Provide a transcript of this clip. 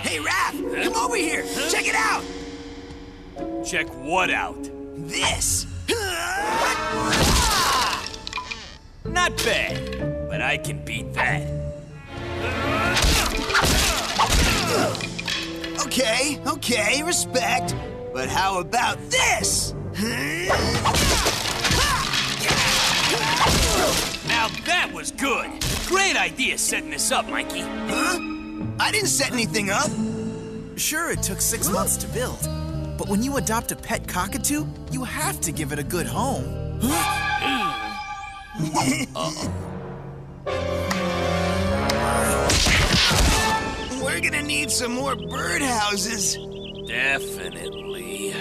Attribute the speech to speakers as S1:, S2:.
S1: Hey, Raph, come over here. Check it out.
S2: Check what out?
S1: This.
S2: Not bad, but I can beat that.
S1: Okay, respect. But how about this?
S2: Now that was good. Great idea setting this up, Mikey.
S1: Huh? I didn't set anything up.
S3: Sure, it took 6 months to build. But when you adopt a pet cockatoo, you have to give it a good home.
S1: We're gonna need some more birdhouses.
S2: Definitely.